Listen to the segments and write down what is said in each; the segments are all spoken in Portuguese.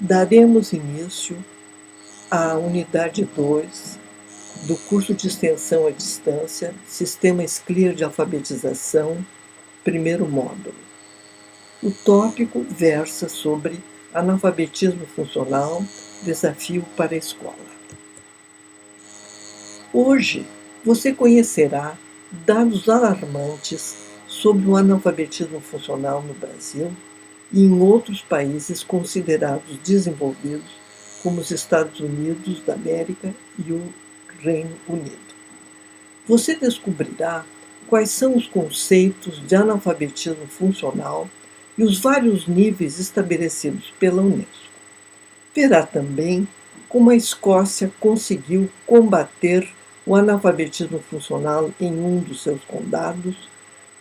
Daremos início à unidade 2 do curso de extensão à distância, Sistemas Clear de Alfabetização, primeiro módulo. O tópico versa sobre analfabetismo funcional, desafio para a escola. Hoje, você conhecerá dados alarmantes sobre o analfabetismo funcional no Brasil e em outros países considerados desenvolvidos, como os Estados Unidos da América e o Reino Unido. Você descobrirá quais são os conceitos de analfabetismo funcional e os vários níveis estabelecidos pela Unesco. Verá também como a Escócia conseguiu combater o analfabetismo funcional em um dos seus condados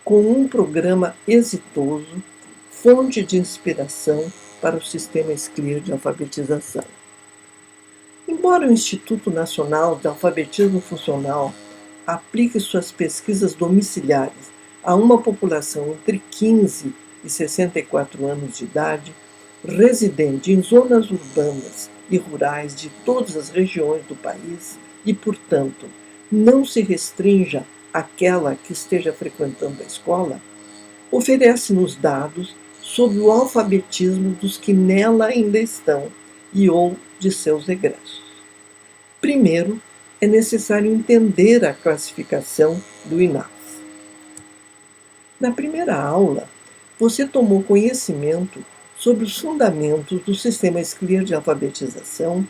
com um programa exitoso, fonte de inspiração para o sistema Clear de alfabetização. Embora o Instituto Nacional de Alfabetismo Funcional aplique suas pesquisas domiciliares a uma população entre 15 e 64 anos de idade, residente em zonas urbanas e rurais de todas as regiões do país e, portanto, não se restrinja àquela que esteja frequentando a escola, oferece-nos dados sobre o alfabetismo dos que nela ainda estão e ou de seus egressos. Primeiro, é necessário entender a classificação do INAF. Na primeira aula, você tomou conhecimento sobre os fundamentos do sistema Clear de alfabetização,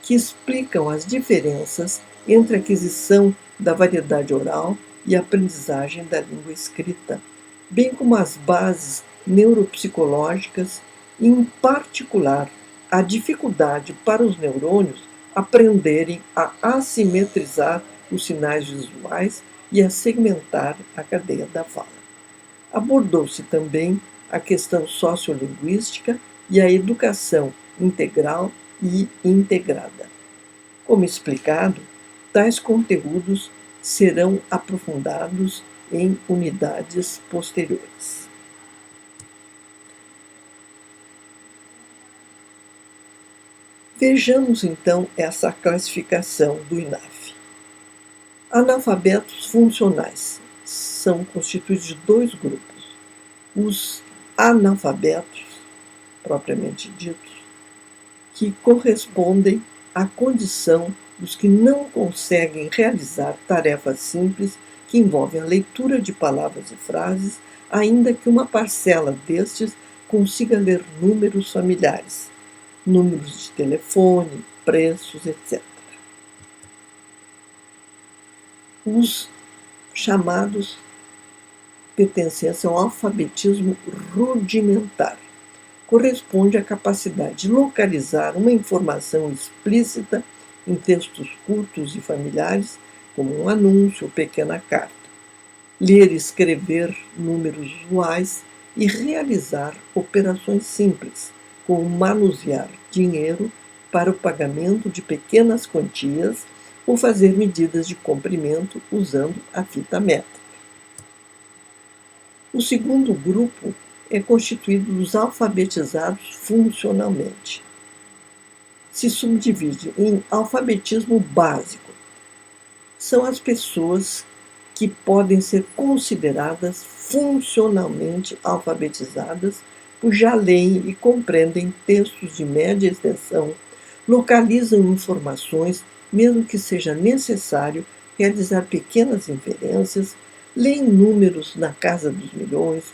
que explicam as diferenças entre a aquisição da variedade oral e a aprendizagem da língua escrita, bem como as bases neuropsicológicas e, em particular, a dificuldade para os neurônios aprenderem a assimetrizar os sinais visuais e a segmentar a cadeia da fala. Abordou-se também a questão sociolinguística e a educação integral e integrada. Como explicado, tais conteúdos serão aprofundados em unidades posteriores. Vejamos então essa classificação do INAF. Analfabetos funcionais são constituídos de dois grupos. Os analfabetos, propriamente ditos, que correspondem à condição dos que não conseguem realizar tarefas simples que envolvem a leitura de palavras e frases, ainda que uma parcela destes consiga ler números familiares, números de telefone, preços, etc. Os chamados pertencentes ao alfabetismo rudimentar. Corresponde à capacidade de localizar uma informação explícita em textos curtos e familiares, como um anúncio ou pequena carta. Ler e escrever números usuais e realizar operações simples, como manusear dinheiro para o pagamento de pequenas quantias ou fazer medidas de comprimento usando a fita métrica. O segundo grupo é constituído dos alfabetizados funcionalmente. Se subdivide em alfabetismo básico. São as pessoas que podem ser consideradas funcionalmente alfabetizadas, pois já leem e compreendem textos de média extensão, localizam informações, mesmo que seja necessário realizar pequenas inferências, leem números na casa dos milhões,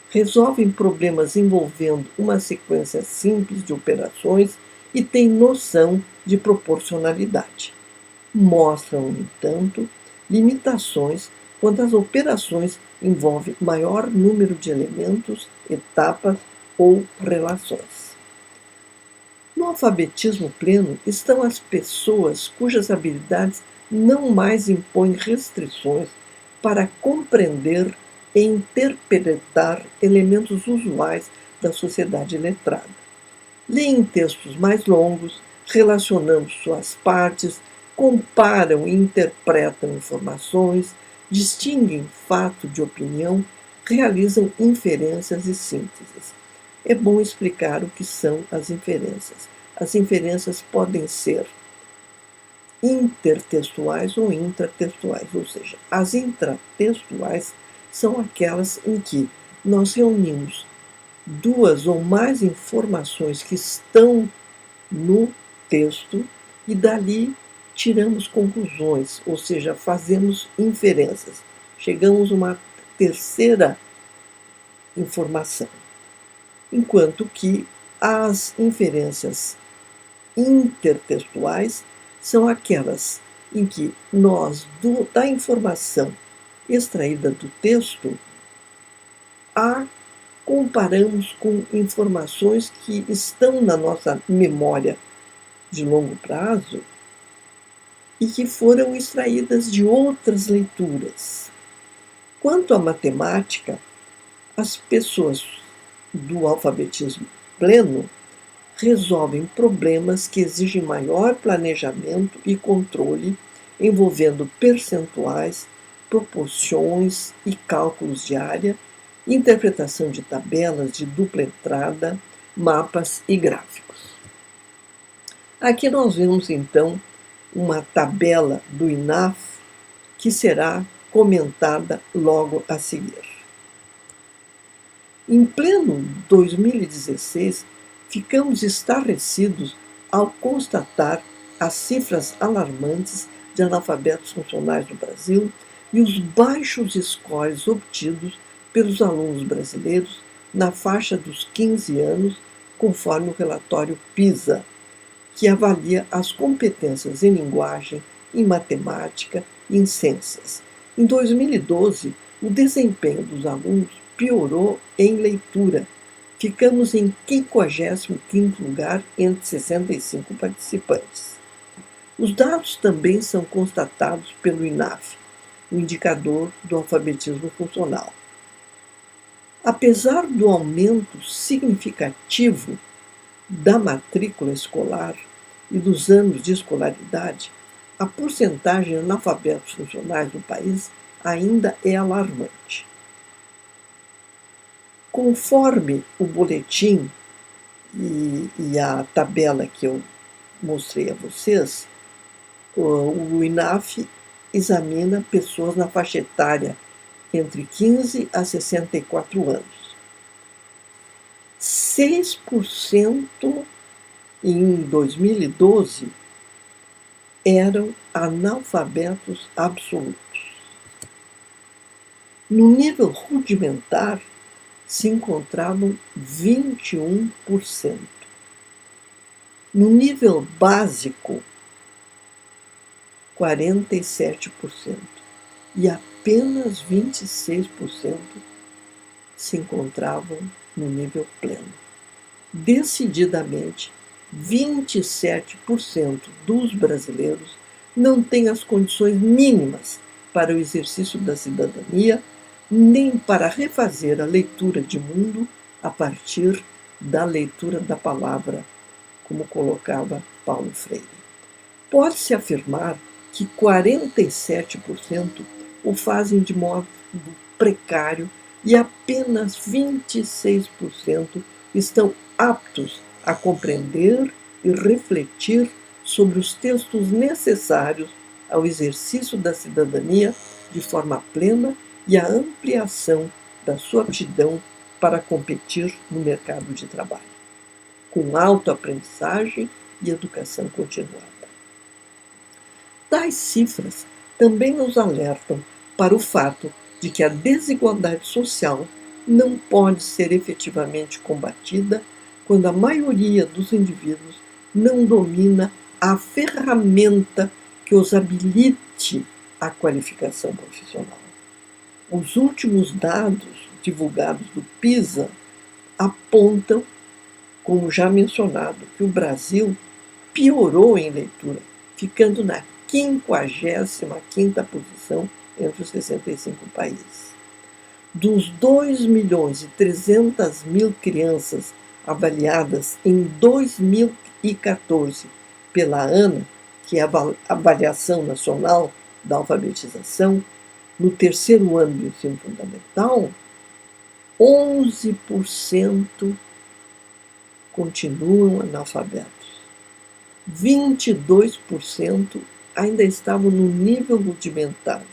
resolvem problemas envolvendo uma sequência simples de operações e têm noção de proporcionalidade. Mostram, no entanto, limitações quando as operações envolvem maior número de elementos, etapas ou relações. No alfabetismo pleno estão as pessoas cujas habilidades não mais impõem restrições para compreender e interpretar elementos usuais da sociedade letrada. Leem textos mais longos, relacionando suas partes, comparam e interpretam informações, distinguem fato de opinião, realizam inferências e sínteses. É bom explicar o que são as inferências. As inferências podem ser intertextuais ou intratextuais, ou seja, as intratextuais são aquelas em que nós reunimos duas ou mais informações que estão no texto e dali tiramos conclusões, ou seja, fazemos inferências. Chegamos a uma terceira informação. Enquanto que as inferências intertextuais são aquelas em que nós, da informação extraída do texto, a comparamos com informações que estão na nossa memória de longo prazo e que foram extraídas de outras leituras. Quanto à matemática, as pessoas do alfabetismo pleno resolvem problemas que exigem maior planejamento e controle, envolvendo percentuais, proporções e cálculos de área, interpretação de tabelas de dupla entrada, mapas e gráficos. Aqui nós vemos, então, uma tabela do INAF que será comentada logo a seguir. Em pleno 2016, ficamos estarrecidos ao constatar as cifras alarmantes de analfabetos funcionais no Brasil e os baixos scores obtidos pelos alunos brasileiros na faixa dos 15 anos, conforme o relatório PISA, que avalia as competências em linguagem, em matemática e em ciências. Em 2012, o desempenho dos alunos piorou em leitura. Ficamos em 55º lugar entre 65 participantes. Os dados também são constatados pelo INAF, o indicador do alfabetismo funcional. Apesar do aumento significativo da matrícula escolar e dos anos de escolaridade, a porcentagem de analfabetos funcionais no país ainda é alarmante. Conforme o boletim e a tabela que eu mostrei a vocês, o INAF examina pessoas na faixa etária entre 15 a 64 anos. 6% em 2012 eram analfabetos absolutos. No nível rudimentar, se encontravam 21%. No nível básico, 47%. E apenas 26% se encontravam no nível pleno. Decididamente, 27% dos brasileiros não têm as condições mínimas para o exercício da cidadania, nem para refazer a leitura de mundo a partir da leitura da palavra, como colocava Paulo Freire. Pode-se afirmar que 47% o fazem de modo precário e apenas 26% estão aptos a compreender e refletir sobre os textos necessários ao exercício da cidadania de forma plena e à ampliação da sua aptidão para competir no mercado de trabalho, com autoaprendizagem e educação continuada. Tais cifras também nos alertam para o fato de que a desigualdade social não pode ser efetivamente combatida quando a maioria dos indivíduos não domina a ferramenta que os habilite à qualificação profissional. Os últimos dados divulgados do PISA apontam, como já mencionado, que o Brasil piorou em leitura, ficando na 55ª posição entre os 65 países. Dos 2.300.000 crianças avaliadas em 2014 pela ANA, que é a Avaliação Nacional da Alfabetização, no terceiro ano do ensino fundamental, 11% continuam analfabetos. 22% ainda estavam no nível rudimentar,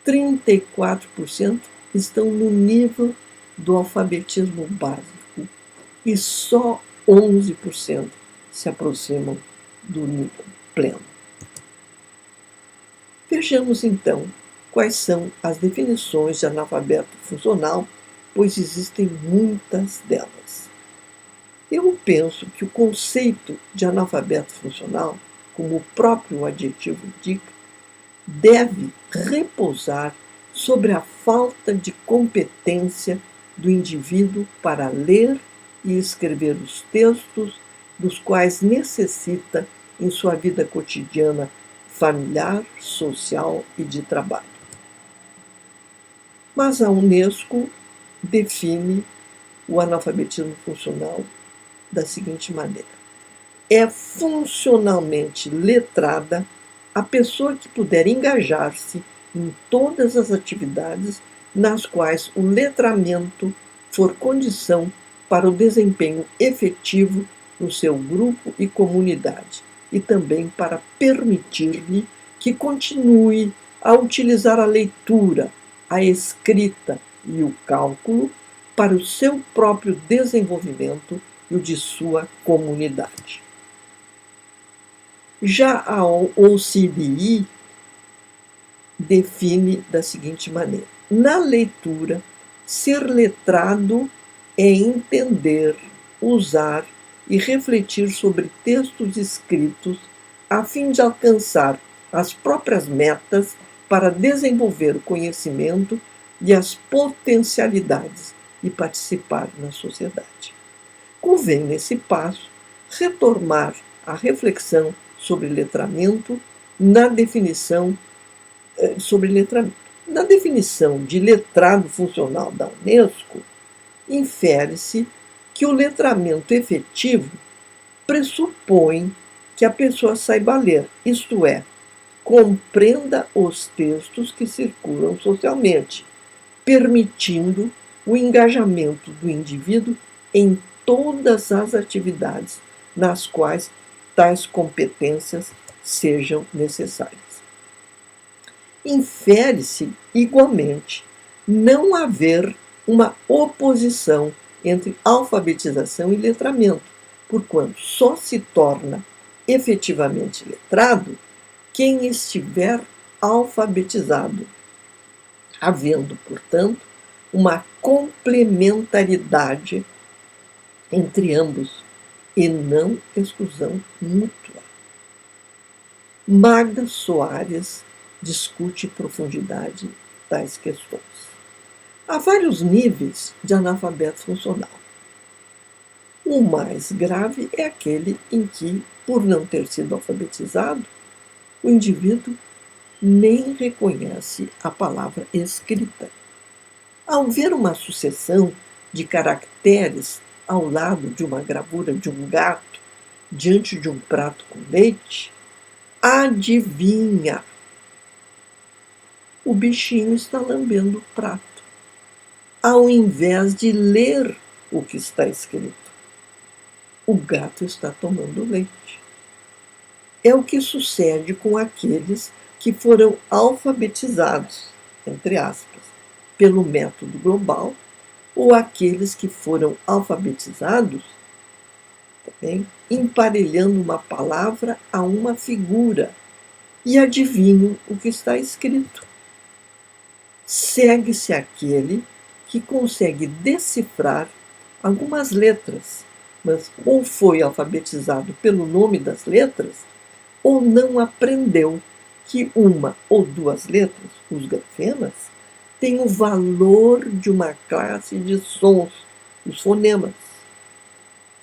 34% estão no nível do alfabetismo básico e só 11% se aproximam do nível pleno. Vejamos então quais são as definições de analfabeto funcional, pois existem muitas delas. Eu penso que o conceito de analfabeto funcional, como o próprio adjetivo indica, deve repousar sobre a falta de competência do indivíduo para ler e escrever os textos dos quais necessita em sua vida cotidiana, familiar, social e de trabalho. Mas a Unesco define o analfabetismo funcional da seguinte maneira: é funcionalmente letrada a pessoa que puder engajar-se em todas as atividades nas quais o letramento for condição para o desempenho efetivo no seu grupo e comunidade, e também para permitir-lhe que continue a utilizar a leitura, a escrita e o cálculo para o seu próprio desenvolvimento e o de sua comunidade. Já a OCDE define da seguinte maneira: na leitura, ser letrado é entender, usar e refletir sobre textos escritos a fim de alcançar as próprias metas para desenvolver o conhecimento e as potencialidades e participar na sociedade. Convém, nesse passo, retomar a reflexão sobre letramento na definição Na definição de letrado funcional da Unesco, infere-se que o letramento efetivo pressupõe que a pessoa saiba ler, isto é, compreenda os textos que circulam socialmente, permitindo o engajamento do indivíduo em todas as atividades nas quais tais competências sejam necessárias. Infere-se, igualmente, não haver uma oposição entre alfabetização e letramento, porquanto só se torna efetivamente letrado quem estiver alfabetizado, havendo, portanto, uma complementaridade entre ambos e não exclusão mútua. Magda Soares discute em profundidade tais questões. Há vários níveis de analfabeto funcional. O mais grave é aquele em que, por não ter sido alfabetizado, o indivíduo nem reconhece a palavra escrita. Ao ver uma sucessão de caracteres ao lado de uma gravura de um gato diante de um prato com leite, adivinha: o bichinho está lambendo o prato, ao invés de ler o que está escrito. O gato está tomando leite. É o que sucede com aqueles que foram alfabetizados, entre aspas, pelo método global, ou aqueles que foram alfabetizados, também, emparelhando uma palavra a uma figura e adivinham o que está escrito. Segue-se aquele que consegue decifrar algumas letras, mas ou foi alfabetizado pelo nome das letras, ou não aprendeu que uma ou duas letras, os grafemas, têm o valor de uma classe de sons, os fonemas,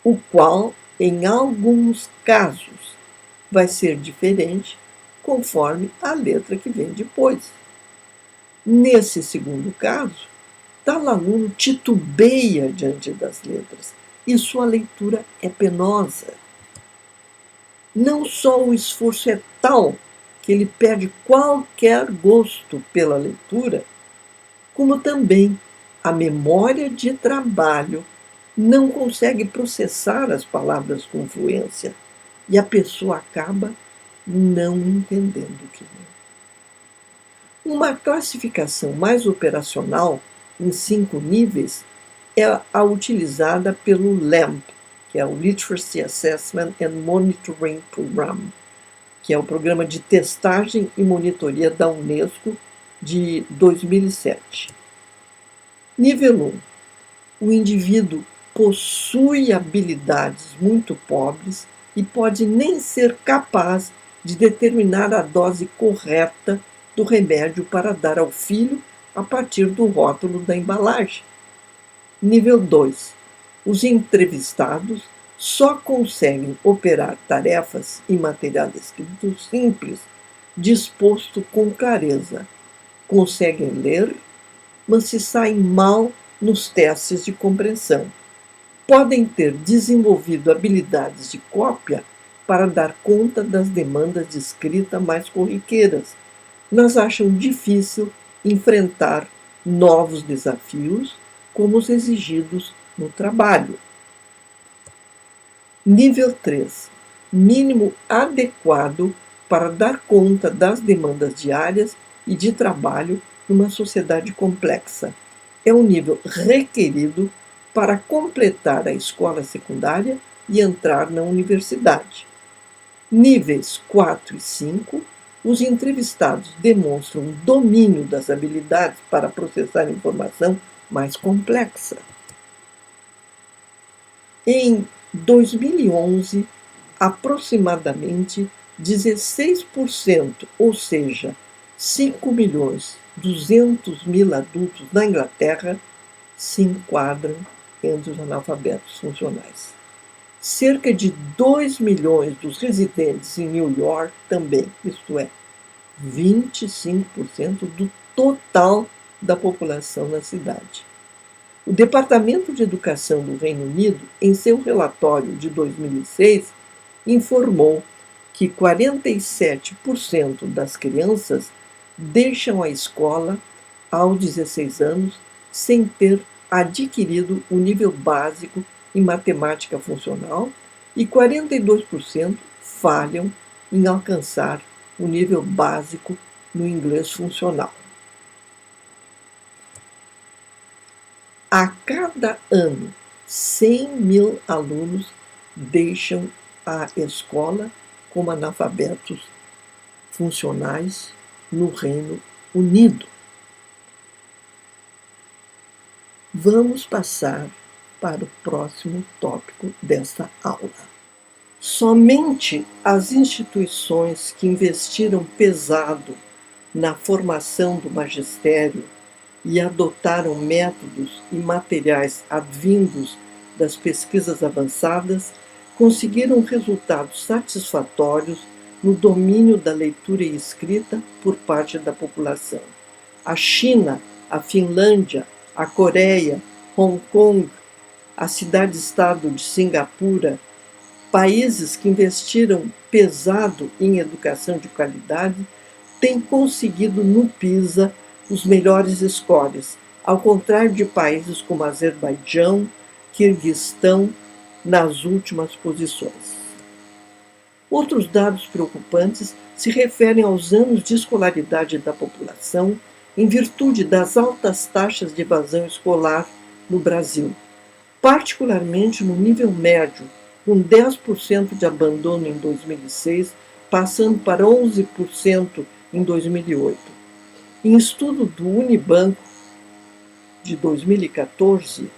o qual, em alguns casos, vai ser diferente conforme a letra que vem depois. Nesse segundo caso, tal aluno titubeia diante das letras e sua leitura é penosa. Não só o esforço é tal que ele perde qualquer gosto pela leitura, como também a memória de trabalho não consegue processar as palavras com fluência e a pessoa acaba não entendendo o que lê. Uma classificação mais operacional, em 5 níveis, é a utilizada pelo LAMP, que é o Literacy Assessment and Monitoring Program, que é o programa de testagem e monitoria da Unesco de 2007. Nível 1. O indivíduo possui habilidades muito pobres e pode nem ser capaz de determinar a dose correta do remédio para dar ao filho a partir do rótulo da embalagem. Nível 2. Os entrevistados só conseguem operar tarefas e material escrito simples, disposto com clareza. Conseguem ler, mas se saem mal nos testes de compreensão. Podem ter desenvolvido habilidades de cópia para dar conta das demandas de escrita mais corriqueiras, mas acham difícil enfrentar novos desafios, como os exigidos no trabalho. Nível 3. Mínimo adequado para dar conta das demandas diárias e de trabalho numa sociedade complexa. É um nível requerido para completar a escola secundária e entrar na universidade. Níveis 4 e 5, os entrevistados demonstram domínio das habilidades para processar informação mais complexa. Em 2011, aproximadamente 16%, ou seja, 5.200.000 adultos na Inglaterra, se enquadram entre os analfabetos funcionais. Cerca de 2 milhões dos residentes em New York também, isto é, 25% do total da população na cidade. O Departamento de Educação do Reino Unido, em seu relatório de 2006, informou que 47% das crianças deixam a escola aos 16 anos sem ter adquirido o nível básico em matemática funcional e 42% falham em alcançar o nível básico no inglês funcional. A cada ano, 100.000 alunos deixam a escola como analfabetos funcionais no Reino Unido. Vamos passar para o próximo tópico desta aula. Somente as instituições que investiram pesado na formação do magistério e adotaram métodos e materiais advindos das pesquisas avançadas conseguiram resultados satisfatórios no domínio da leitura e escrita por parte da população. A China, a Finlândia, a Coreia, Hong Kong, a cidade-estado de Singapura, países que investiram pesado em educação de qualidade, têm conseguido no PISA os melhores scores, ao contrário de países como Azerbaijão, Quirguistão, nas últimas posições. Outros dados preocupantes se referem aos anos de escolaridade da população, em virtude das altas taxas de evasão escolar no Brasil, particularmente no nível médio, com 10% de abandono em 2006, passando para 11% em 2008. Em estudo do Unibanco de 2014,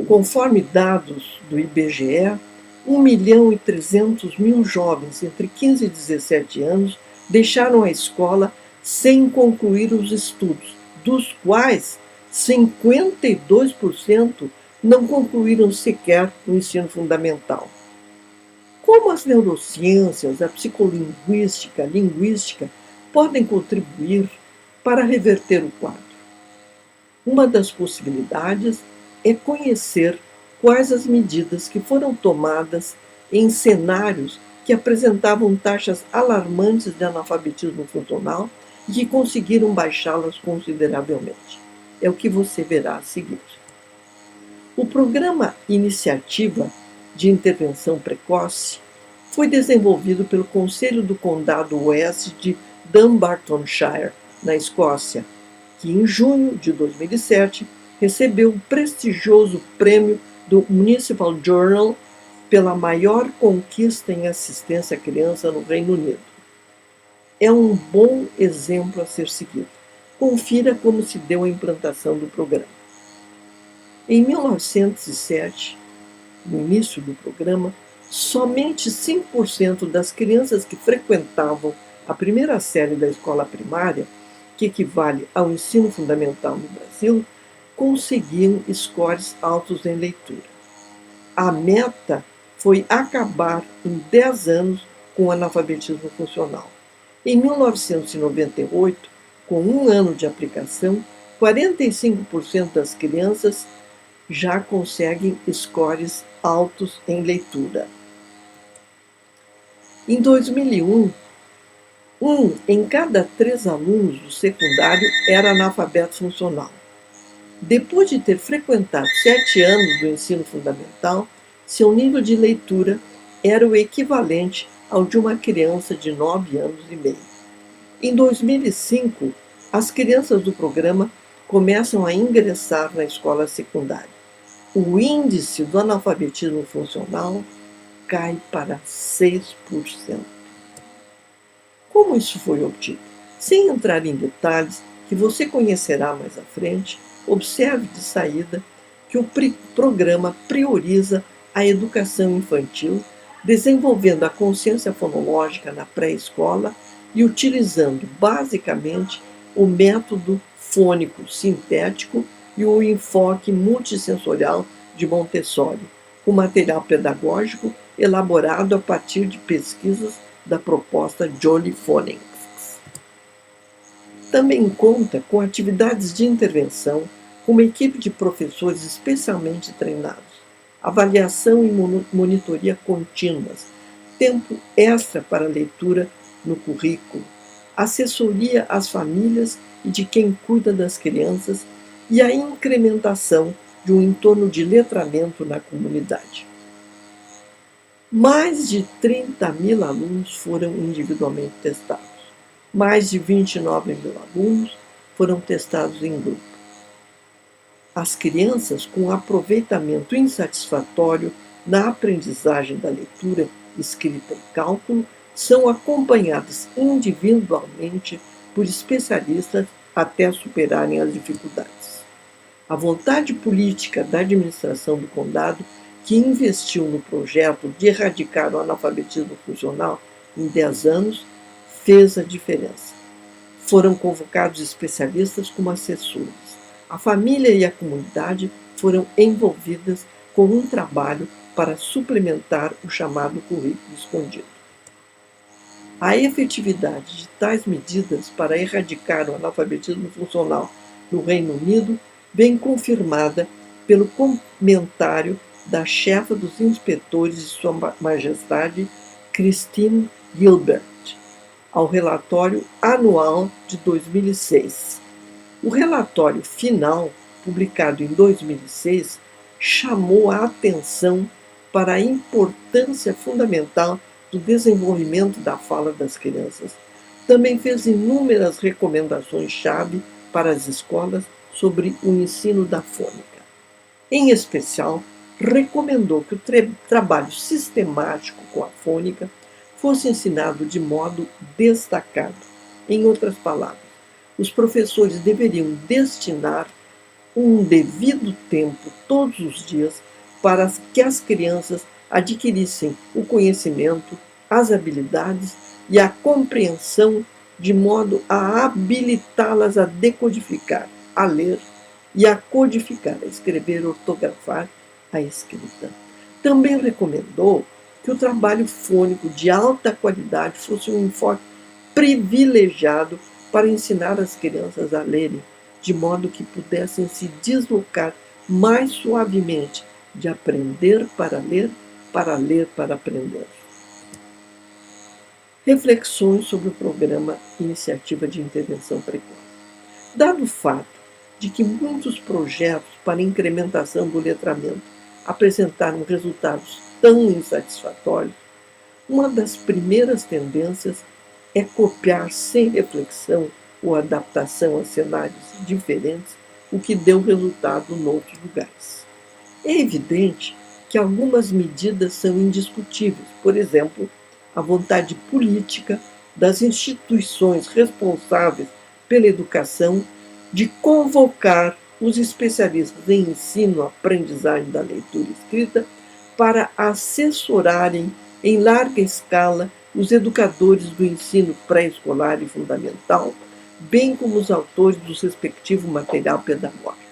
conforme dados do IBGE, 1.300.000 jovens entre 15 e 17 anos deixaram a escola sem concluir os estudos, dos quais 52% não concluíram sequer o ensino fundamental. Como as neurociências, a psicolinguística, a linguística podem contribuir para reverter o quadro? Uma das possibilidades é conhecer quais as medidas que foram tomadas em cenários que apresentavam taxas alarmantes de analfabetismo funcional e que conseguiram baixá-las consideravelmente. É o que você verá a seguir. O Programa Iniciativa de Intervenção Precoce foi desenvolvido pelo Conselho do Condado Oeste de Dunbartonshire, na Escócia, que em junho de 2007 recebeu o prestigioso prêmio do Municipal Journal pela maior conquista em assistência à criança no Reino Unido. É um bom exemplo a ser seguido. Confira como se deu a implantação do programa. Em 1907, no início do programa, somente 5% das crianças que frequentavam a primeira série da escola primária, que equivale ao ensino fundamental no Brasil, conseguiam scores altos em leitura. A meta foi acabar em 10 anos com o analfabetismo funcional. Em 1998, com um ano de aplicação, 45% das crianças já conseguem scores altos em leitura. Em 2001, 1 em cada 3 alunos do secundário era analfabeto funcional. Depois de ter frequentado 7 anos do ensino fundamental, seu nível de leitura era o equivalente ao de uma criança de 9 anos e meio. Em 2005, as crianças do programa começam a ingressar na escola secundária. O índice do analfabetismo funcional cai para 6%. Como isso foi obtido? Sem entrar em detalhes, que você conhecerá mais à frente, observe de saída que o programa prioriza a educação infantil, desenvolvendo a consciência fonológica na pré-escola e utilizando, basicamente, o método fônico sintético e o enfoque multissensorial de Montessori, com material pedagógico elaborado a partir de pesquisas da proposta Jolly Phonics. Também conta com atividades de intervenção, com uma equipe de professores especialmente treinados, avaliação e monitoria contínuas, tempo extra para leitura no currículo, assessoria às famílias e de quem cuida das crianças e a incrementação de um entorno de letramento na comunidade. Mais de 30.000 alunos foram individualmente testados. Mais de 29.000 alunos foram testados em grupo. As crianças com aproveitamento insatisfatório na aprendizagem da leitura, escrita e cálculo são acompanhadas individualmente por especialistas até superarem as dificuldades. A vontade política da administração do condado, que investiu no projeto de erradicar o analfabetismo funcional em 10 anos, fez a diferença. Foram convocados especialistas como assessores. A família e a comunidade foram envolvidas com um trabalho para suplementar o chamado currículo escondido. A efetividade de tais medidas para erradicar o analfabetismo funcional no Reino Unido vem confirmada pelo comentário da chefa dos inspetores de Sua Majestade Christine Gilbert ao relatório anual de 2006. O relatório final, publicado em 2006, chamou a atenção para a importância fundamental do desenvolvimento da fala das crianças. Também fez inúmeras recomendações-chave para as escolas sobre o ensino da fônica. Em especial, recomendou que o trabalho sistemático com a fônica fosse ensinado de modo destacado. Em outras palavras, os professores deveriam destinar um devido tempo todos os dias para que as crianças adquirissem o conhecimento, as habilidades e a compreensão de modo a habilitá-las a decodificar, a ler e a codificar, a escrever, ortografar a escrita. Também recomendou que o trabalho fônico de alta qualidade fosse um enfoque privilegiado para ensinar as crianças a lerem, de modo que pudessem se deslocar mais suavemente de aprender para ler para aprender. Reflexões sobre o programa Iniciativa de Intervenção Precoce. Dado o fato de que muitos projetos para incrementação do letramento apresentaram resultados tão insatisfatórios, Uma das primeiras tendências é copiar sem reflexão ou adaptação a cenários diferentes, o que deu resultado em outros lugares. É evidente que algumas medidas são indiscutíveis, por exemplo, a vontade política das instituições responsáveis pela educação de convocar os especialistas em ensino-aprendizagem da leitura e escrita para assessorarem em larga escala os educadores do ensino pré-escolar e fundamental, bem como os autores do respectivo material pedagógico.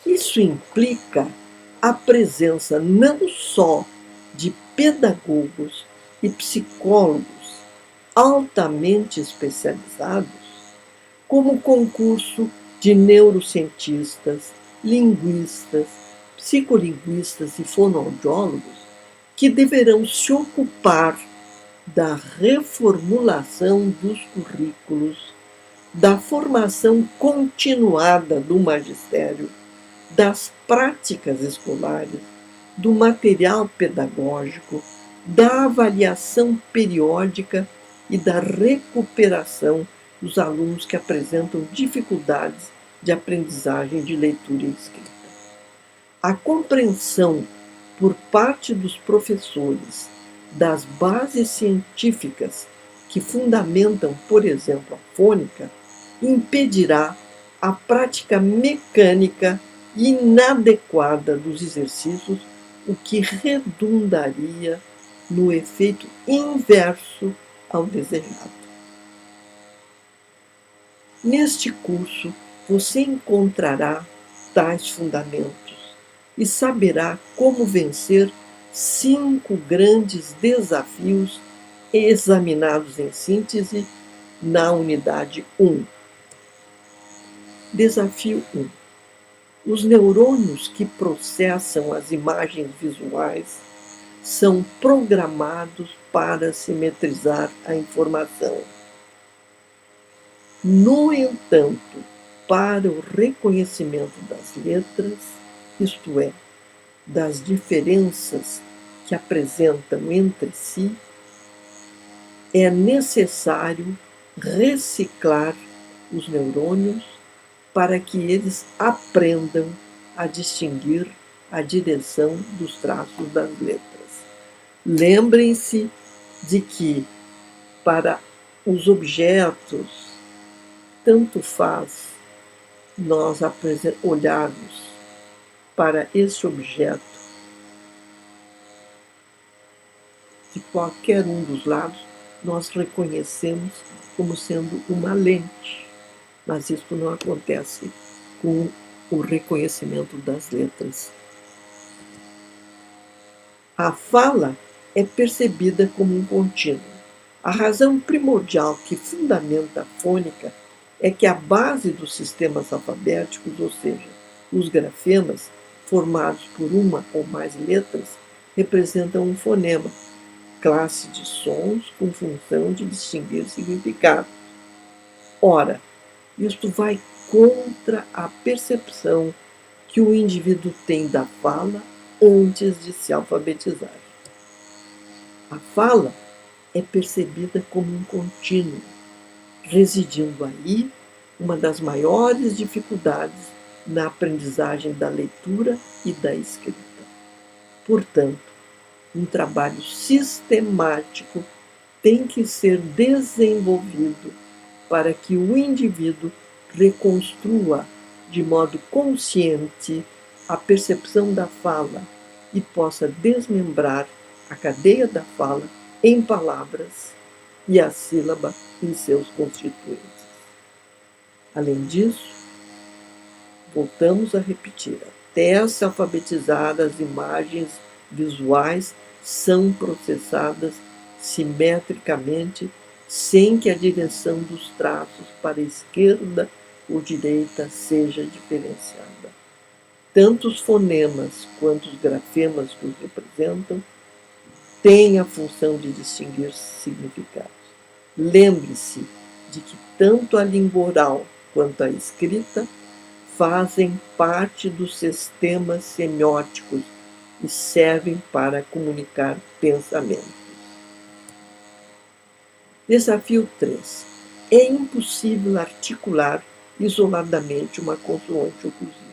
Isso implica a presença não só de pedagogos e psicólogos altamente especializados, como concurso de neurocientistas, linguistas, psicolinguistas e fonoaudiólogos, que deverão se ocupar da reformulação dos currículos, da formação continuada do magistério, das práticas escolares, do material pedagógico, da avaliação periódica e da recuperação dos alunos que apresentam dificuldades de aprendizagem de leitura e escrita. A compreensão por parte dos professores das bases científicas que fundamentam, por exemplo, a fônica, impedirá a prática mecânica inadequada dos exercícios, o que redundaria no efeito inverso ao desejado. Neste curso, você encontrará tais fundamentos e saberá como vencer 5 grandes desafios examinados em síntese na unidade 1. Desafio 1. Os neurônios que processam as imagens visuais são programados para simetrizar a informação. No entanto, para o reconhecimento das letras, isto é, das diferenças que apresentam entre si, é necessário reciclar os neurônios para que eles aprendam a distinguir a direção dos traços das letras. Lembrem-se de que, para os objetos, tanto faz nós olharmos para esse objeto de qualquer um dos lados, nós reconhecemos como sendo uma lente, mas isso não acontece com o reconhecimento das letras. A fala é percebida como um contínuo. A razão primordial que fundamenta a fônica é que a base dos sistemas alfabéticos, ou seja, os grafemas, formados por uma ou mais letras, representam um fonema, classe de sons com função de distinguir significado. Ora, isto vai contra a percepção que o indivíduo tem da fala antes de se alfabetizar. A fala é percebida como um contínuo, residindo aí uma das maiores dificuldades na aprendizagem da leitura e da escrita. Portanto, um trabalho sistemático tem que ser desenvolvido para que o indivíduo reconstrua de modo consciente a percepção da fala e possa desmembrar a cadeia da fala em palavras e a sílaba em seus constituintes. Além disso, voltamos a repetir, até se alfabetizar, as imagens visuais são processadas simetricamente, sem que a direção dos traços para a esquerda ou direita seja diferenciada. Tanto os fonemas quanto os grafemas que os representam têm a função de distinguir significados. Lembre-se de que tanto a língua oral quanto a escrita fazem parte dos sistemas semióticos e servem para comunicar pensamentos. Desafio 3. É impossível articular isoladamente uma consoante oclusiva.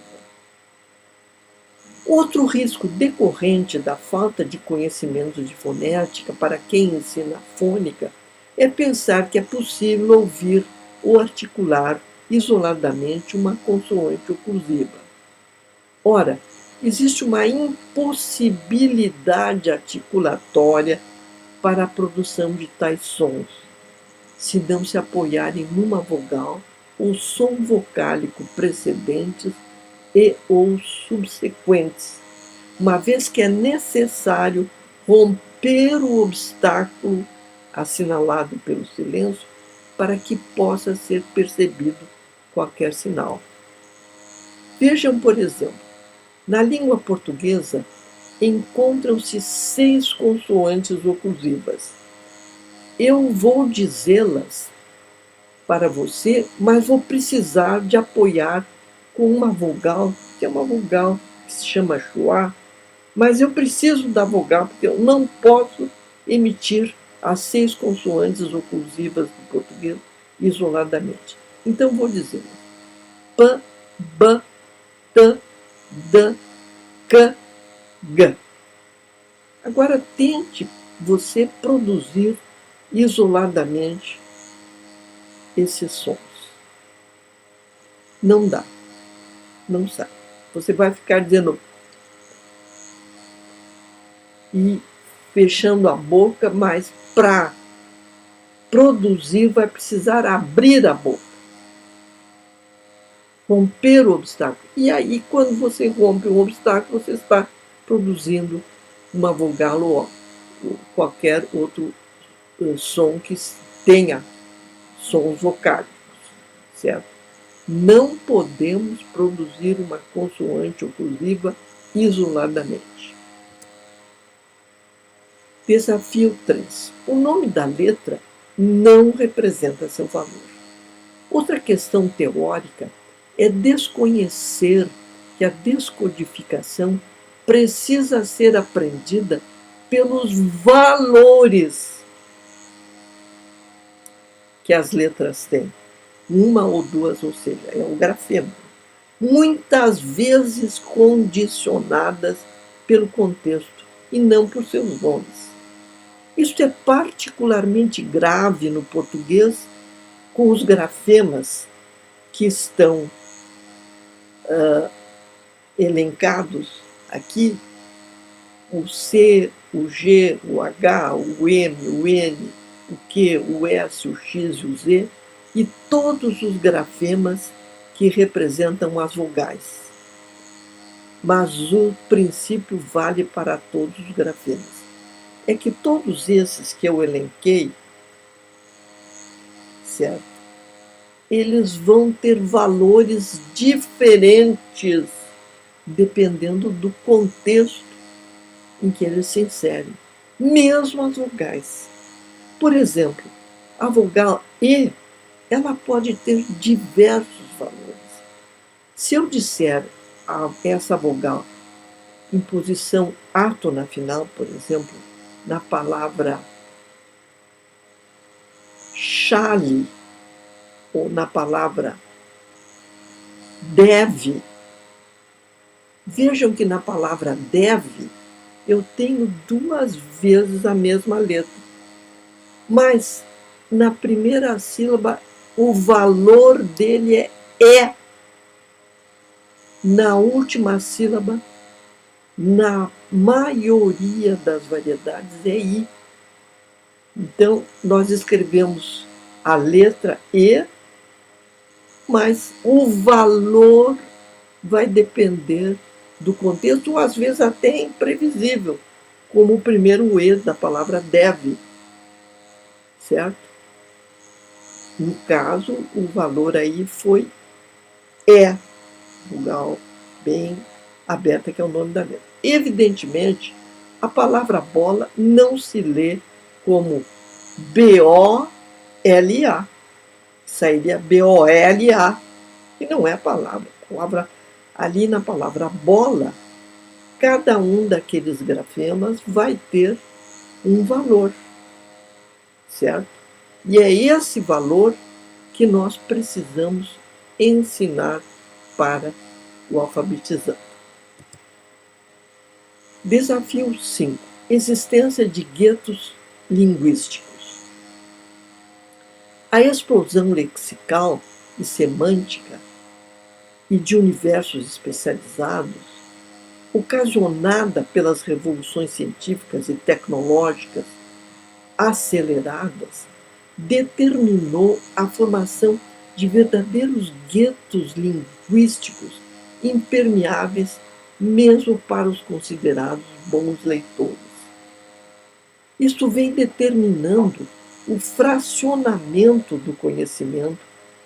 Outro risco decorrente da falta de conhecimento de fonética para quem ensina fônica é pensar que é possível ouvir ou articular isoladamente uma consoante oclusiva. Ora, existe uma impossibilidade articulatória para a produção de tais sons, se não se apoiarem numa vogal ou som vocálico precedentes e ou subsequentes, uma vez que é necessário romper o obstáculo assinalado pelo silêncio para que possa ser percebido qualquer sinal. Vejam, por exemplo, na língua portuguesa encontram-se 6 consoantes oclusivas. Eu vou dizê-las para você, mas vou precisar de apoiar com uma vogal, que é uma vogal que se chama schwa, mas eu preciso da vogal porque eu não posso emitir as 6 consoantes oclusivas do português isoladamente. Então vou dizer p, b, t, d, k, g. Agora tente você produzir isoladamente esses sons. Não dá. Não sai. Você vai ficar dizendo e fechando a boca, mas para produzir vai precisar abrir a boca. Romper o obstáculo. E aí, quando você rompe um obstáculo, você está produzindo uma vogal ou qualquer outro som que tenha sons vocálicos, certo? Não podemos produzir uma consoante oclusiva isoladamente. Desafio 3. O nome da letra não representa seu valor. Outra questão teórica é desconhecer que a descodificação precisa ser aprendida pelos valores que as letras têm. Uma ou duas, ou seja, é um grafema. Muitas vezes condicionadas pelo contexto e não por seus nomes. Isso é particularmente grave no português com os grafemas que estão elencados aqui, o C, o G, o H, o M, o N, o Q, o S, o X e o Z, e todos os grafemas que representam as vogais. Mas o princípio vale para todos os grafemas. É que todos esses que eu elenquei, certo? Eles vão ter valores diferentes dependendo do contexto em que eles se inserem, mesmo as vogais. Por exemplo, a vogal E, ela pode ter diversos valores. Se eu disser essa vogal em posição átona final, por exemplo, na palavra chale, ou na palavra deve, vejam que na palavra deve eu tenho 2 vezes a mesma letra. Mas na primeira sílaba o valor dele é E. Na última sílaba, na maioria das variedades, é I. Então, nós escrevemos a letra E, mas o valor vai depender do contexto, ou às vezes até é imprevisível, como o primeiro E da palavra deve, certo? No caso, o valor aí foi E, vogal bem aberta, que é o nome da letra. Evidentemente, a palavra bola não se lê como B-O-L-A. Sairia B-O-L-A, e não é a palavra. Ali na palavra bola, cada um daqueles grafemas vai ter um valor, certo? E é esse valor que nós precisamos ensinar para o alfabetizante. Desafio 5. Existência de guetos linguísticos. A explosão lexical e semântica e de universos especializados, ocasionada pelas revoluções científicas e tecnológicas aceleradas, determinou a formação de verdadeiros guetos linguísticos impermeáveis mesmo para os considerados bons leitores. Isto vem determinando o fracionamento do conhecimento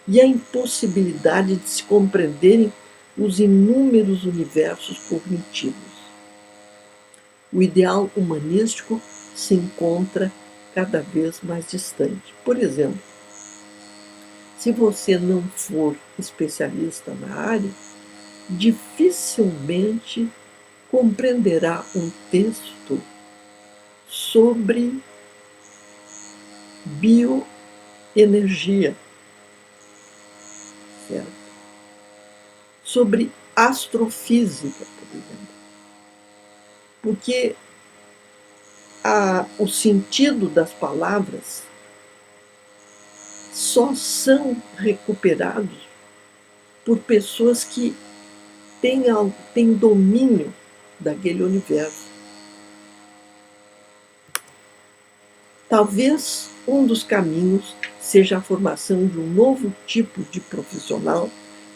e a impossibilidade de se compreenderem os inúmeros universos cognitivos. O ideal humanístico se encontra cada vez mais distante. Por exemplo, se você não for especialista na área, dificilmente compreenderá um texto sobre bioenergia, certo? Sobre astrofísica, por exemplo. Porque o sentido das palavras só são recuperados por pessoas que têm domínio daquele universo. Talvez um dos caminhos seja a formação de um novo tipo de profissional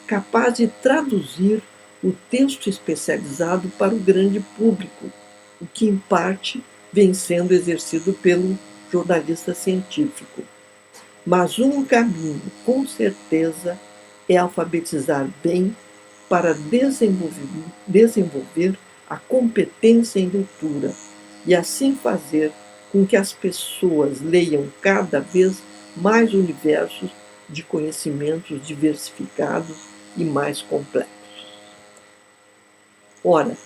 capaz de traduzir o texto especializado para o grande público, o que, em parte, vem sendo exercido pelo jornalista científico. Mas um caminho, com certeza, é alfabetizar bem para desenvolver a competência em leitura e assim fazer com que as pessoas leiam cada vez mais universos de conhecimentos diversificados e mais complexos. Ora,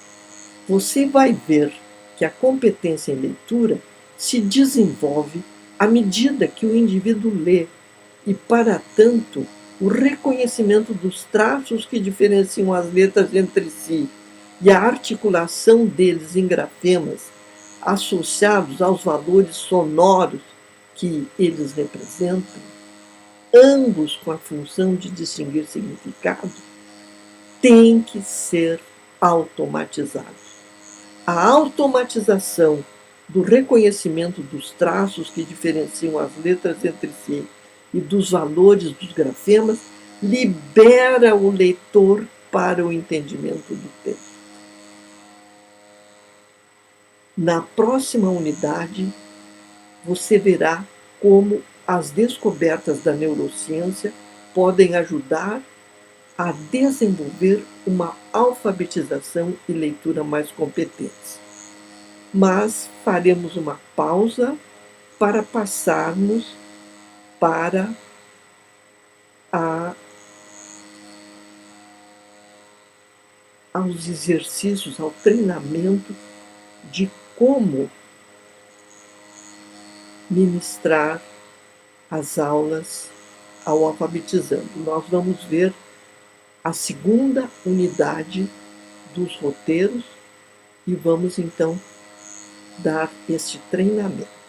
você vai ver que a competência em leitura se desenvolve à medida que o indivíduo lê e, para tanto, o reconhecimento dos traços que diferenciam as letras entre si e a articulação deles em grafemas associados aos valores sonoros que eles representam, ambos com a função de distinguir significado, têm que ser automatizados. A automatização do reconhecimento dos traços que diferenciam as letras entre si e dos valores dos grafemas libera o leitor para o entendimento do texto. Na próxima unidade, você verá como as descobertas da neurociência podem ajudar a desenvolver uma alfabetização e leitura mais competentes. Mas faremos uma pausa para passarmos para aos exercícios, ao treinamento de como ministrar as aulas ao alfabetizando. Nós vamos ver a segunda unidade dos roteiros e vamos então dar este treinamento.